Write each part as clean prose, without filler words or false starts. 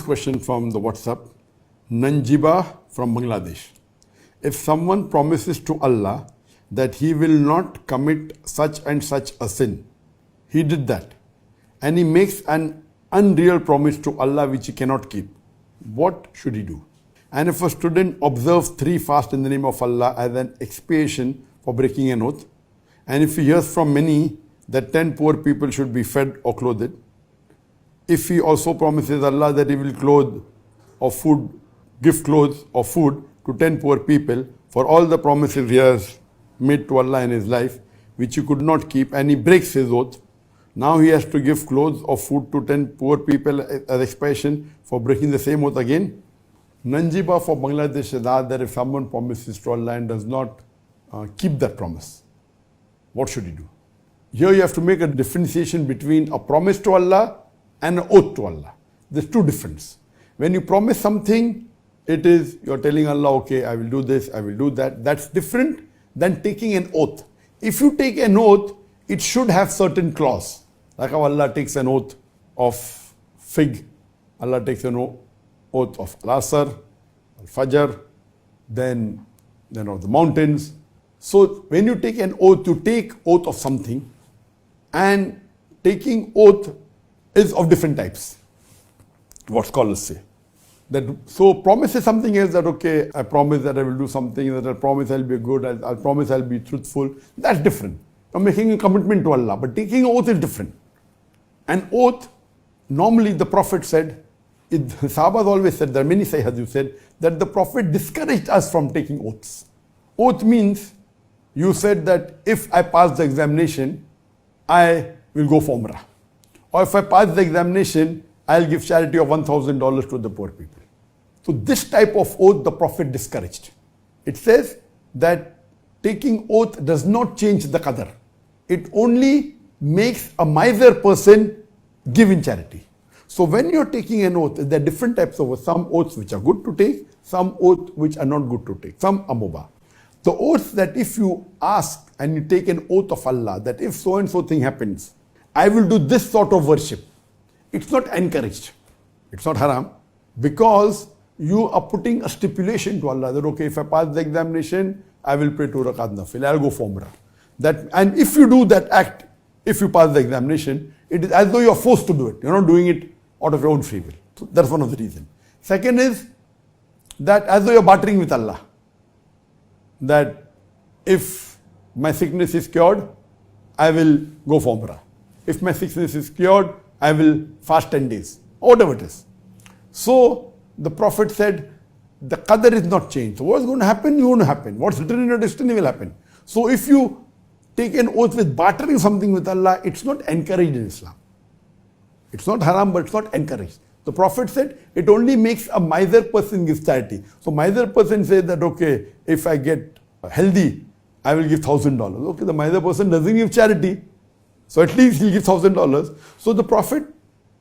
question from the WhatsApp. Nanjiba from Bangladesh. If someone promises to Allah that he will not commit such and such a sin, he did that, and he makes an unreal promise to Allah which he cannot keep, what should he do? And if a student observes 3 fasts in the name of Allah as an expiation for breaking an oath, and if he hears from many that 10 poor people should be fed or clothed, if he also promises Allah that he will clothe or food, give clothes or food to 10 poor people for all the promises he has made to Allah in his life, which he could not keep, and he breaks his oath, now he has to give clothes or food to 10 poor people as expiation for breaking the same oath again. Nanjiba for Bangladesh has asked that if someone promises to Allah and does not keep that promise, what should he do? Here you have to make a differentiation between a promise to Allah and an oath to Allah. There's 2 differences. When you promise something, it is you're telling Allah, okay, I will do this, I will do that. That's different than taking an oath. If you take an oath, it should have certain clause. Like how Allah takes an oath of fig, Allah takes an oath of Al-Asr, Al-Fajr, then of the mountains. So when you take an oath, you take oath of something, and taking oath is of different types, what scholars say. So promise is something else, that okay, I promise that I will do something, that I promise I'll be good, I'll promise I'll be truthful. That's different. I'm making a commitment to Allah, but taking an oath is different. An oath, normally the Prophet said, the Sahabas always said, there are many Sayyahs who said, that the Prophet discouraged us from taking oaths. Oath means, you said that if I pass the examination, I will go for Umrah. Or if I pass the examination, I'll give charity of $1,000 to the poor people. So this type of oath the Prophet discouraged. It says that taking oath does not change the qadar. It only makes a miser person give in charity. So when you're taking an oath, there are different types of oaths. Some oaths which are good to take, some oaths which are not good to take, some are mubah. The oaths that if you ask and you take an oath of Allah, that if so and so thing happens, I will do this sort of worship. It's not encouraged. It's not haram, because you are putting a stipulation to Allah that okay, if I pass the examination, I will pray 2 rakat nafil, I'll go for Umrah. And if you do that act, if you pass the examination, it is as though you are forced to do it. You're not doing it out of your own free will. So that's one of the reasons. Second is that as though you're bartering with Allah, that if my sickness is cured, I will go for Umrah. If my sickness is cured, I will fast 10 days, or whatever it is. So the Prophet said, the qadar is not changed. So what's going to happen, going to happen. What's written in your destiny will happen. So if you take an oath with bartering something with Allah, it's not encouraged in Islam. It's not haram, but it's not encouraged. The Prophet said, it only makes a miser person give charity. So miser person says that, okay, if I get healthy, I will give $1,000. Okay, the miser person doesn't give charity, so at least he'll give $1,000. So the Prophet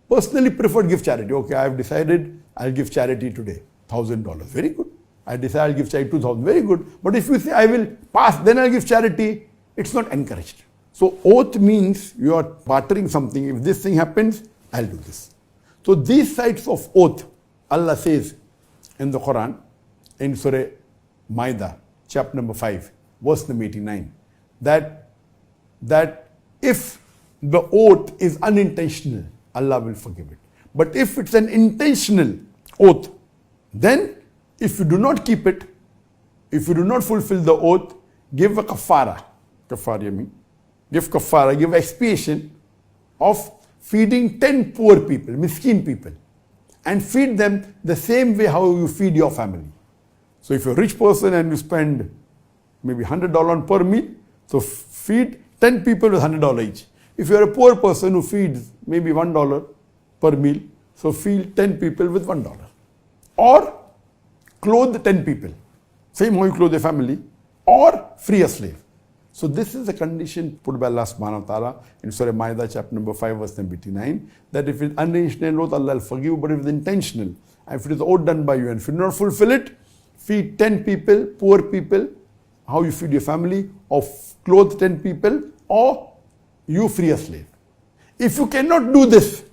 personally preferred give charity. Okay, I have decided I'll give charity today, $1,000. Very good. I decide I'll give charity 2,000. Very good. But if you say I will pass, then I'll give charity, it's not encouraged. So oath means you are bartering something. If this thing happens, I'll do this. So these types of oath, Allah says in the Quran, in Surah Maida, chapter number 5, verse number 89, that if the oath is unintentional, Allah will forgive it. But if it's an intentional oath, then if you do not keep it, if you do not fulfill the oath, give a kafara. Kafara means give kafara, give expiation of feeding 10 poor people, miskin people, and feed them the same way how you feed your family. So if you're a rich person and you spend maybe $100 on per meal, so feed 10 people with $100 each. If you're a poor person who feeds maybe $1 per meal, so feed 10 people with $1. Or clothe 10 people, same how you clothe a family, or free a slave. So this is the condition put by Allah subhanahu wa ta'ala in Surah Maida chapter number 5 verse number 89, that if it's unintentional oath, Allah will forgive, but if it's intentional, and if it is oath done by you and if you do not fulfill it, feed 10 people, poor people, how you feed your family, or clothe 10 people, or you free a slave. If you cannot do this,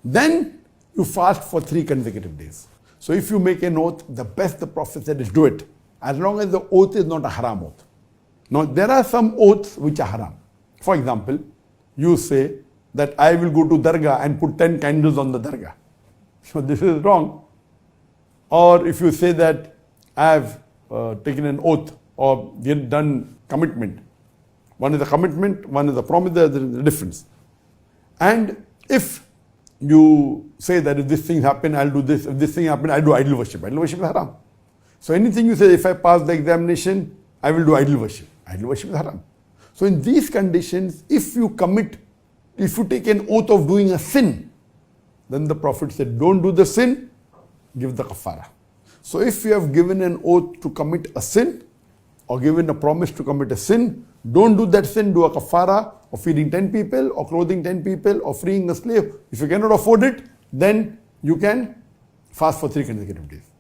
then you fast for 3 consecutive days. So if you make an oath, the best the Prophet said is do it, as long as the oath is not a haram oath. Now there are some oaths which are haram. For example, you say that I will go to Dargah and put 10 candles on the Dargah. So this is wrong. Or if you say that I have taken an oath or done commitment. One is a commitment, one is a promise, there is a difference. And if you say that if this thing happen, I'll do this. If this thing happen, I'll do idol worship. Idol worship is haram. So anything you say, if I pass the examination, I will do idol worship. Idol worship is haram. So in these conditions, if you take an oath of doing a sin, then the Prophet said, don't do the sin, give the kafara. So if you have given an oath to commit a sin, or given a promise to commit a sin, don't do that sin, do a kafara of feeding 10 people, or clothing 10 people, or freeing a slave. If you cannot afford it, then you can fast for 3 consecutive days.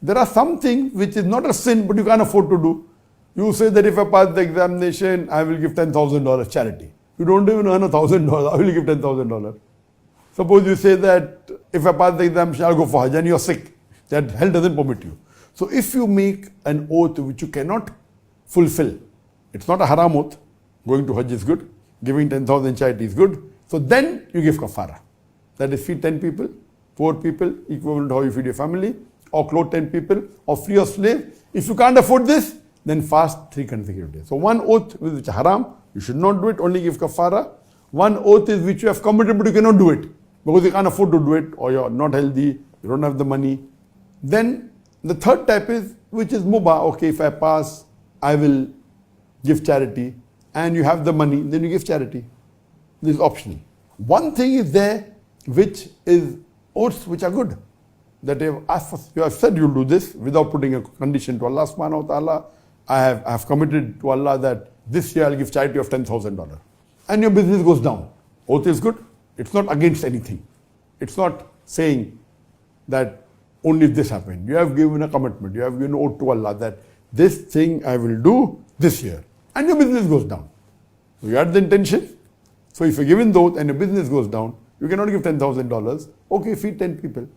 There are some things which is not a sin, but you can't afford to do. You say that if I pass the examination, I will give $10,000 charity. You don't even earn $1,000, I will give $10,000. Suppose you say that if I pass the examination, I'll go for Hajj, and you're sick. That hell doesn't permit you. So if you make an oath which you cannot fulfill, it's not a haram oath. Going to Hajj is good. Giving 10,000 charity is good. So then you give kafara. That is feed 10 people, 4 people, equivalent to how you feed your family, or clothe 10 people, or free a slave. If you can't afford this, then fast 3 consecutive days. So one oath which is haram, you should not do it, only give kafara. One oath is which you have committed but you cannot do it because you can't afford to do it, or you're not healthy, you don't have the money. Then the third type is which is mubah. Okay, if I pass, I will give charity, and you have the money, then you give charity. This is optional. One thing is there which is oaths which are good. That you have asked for, you have said you'll do this without putting a condition to Allah subhanahu wa ta'ala. I have committed to Allah that this year I'll give charity of $10,000. And your business goes down. Oath is good. It's not against anything. It's not saying that only if this happened. You have given a commitment. You have given an oath to Allah that this thing I will do this year. And your business goes down. So you had the intention. So if you're given the oath and your business goes down, you cannot give $10,000. Okay, feed 10 people.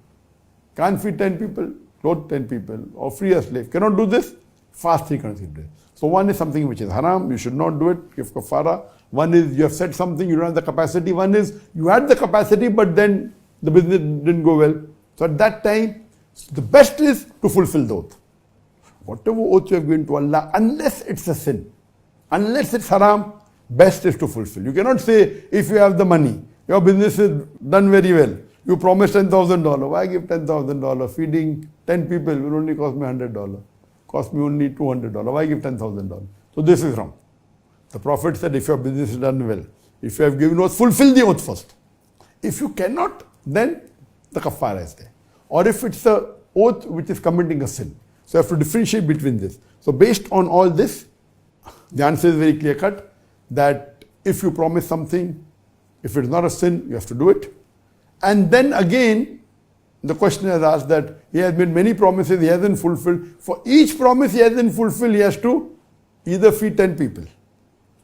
Can't feed 10 people, clothe 10 people, or free a slave. Cannot do this, fast 3 consecutive days. So one is something which is haram, you should not do it, give kafara. One is you have said something, you don't have the capacity. One is you had the capacity, but then the business didn't go well. So at that time, the best is to fulfill the oath. Whatever oath you have given to Allah, unless it's a sin, unless it's haram, best is to fulfill. You cannot say, if you have the money, your business is done very well, you promised $10,000. Why give $10,000? Feeding 10 people will only cost me $100. Cost me only $200. Why give $10,000? So this is wrong. The Prophet said, if your business is done well, if you have given oath, fulfill the oath first. If you cannot, then the kafara is there. Or if it's a oath which is committing a sin. So you have to differentiate between this. So based on all this, the answer is very clear cut, that if you promise something, if it's not a sin, you have to do it. And then again, the questioner has asked that he has made many promises, he hasn't fulfilled. For each promise he hasn't fulfilled, he has to either feed 10 people,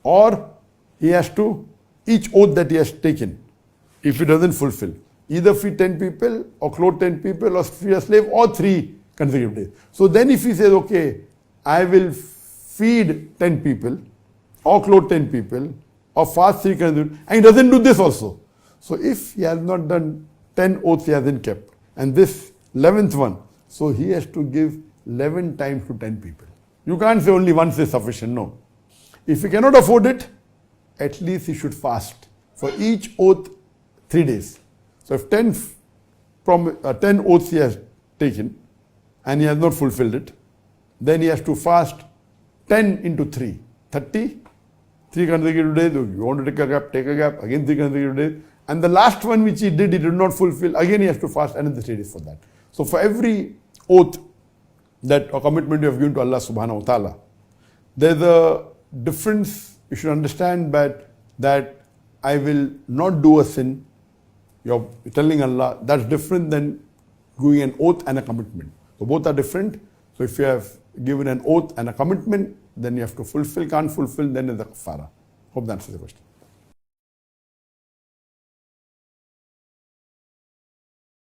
or he has to, each oath that he has taken, if he doesn't fulfill, either feed 10 people, or clothe 10 people, or free a slave, or 3 consecutive days. So then if he says, okay, I will feed 10 people, or clothe 10 people, or fast 3 consecutive, and he doesn't do this also. So if he has not done 10 oaths he hasn't kept, and this 11th one, so he has to give 11 times to 10 people. You can't say only once is sufficient, no. If he cannot afford it, at least he should fast for each oath 3 days. So if 10 oaths he has taken, and he has not fulfilled it, then he has to fast 10 into 3, 30, 3 consecutive days. You want to take a gap, again 3 consecutive days. And the last one which he did not fulfill, again he has to fast another 3 days for that. So for every oath that or commitment you have given to Allah subhanahu wa ta'ala, there's a difference. You should understand that I will not do a sin. You're telling Allah, that's different than doing an oath and a commitment. So both are different. So if you have given an oath and a commitment, then you have to fulfill. Can't fulfill, then is the kafara. Hope that answers the question.